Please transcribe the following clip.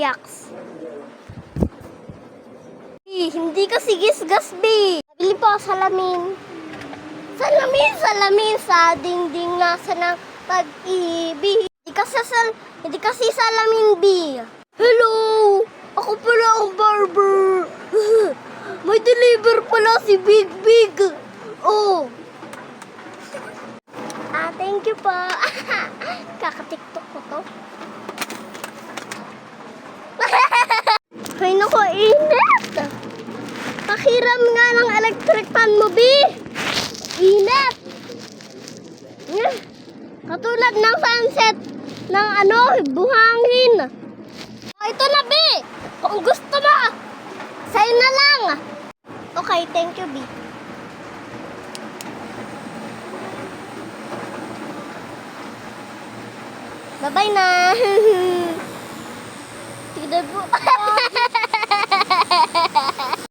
yaks. Hindi ka sigisgas, B. Nabili po salamin. Salamin sa dingding nasa ng pag-ibig. Hindi kasi salamin, B. Hello! Ako pala ang barber. May deliver pala si Big Big. Oh. Thank you po. Kaka-tiktok ko to. Ay, naku, init. Pakiram nga ng electric fan mo, B. Init. Katulad ng sunset ng buhangin. Ito na, B. Kung gusto mo, sa'yo na lang. Okay, thank you, B. Bye-bye na. Tignan po.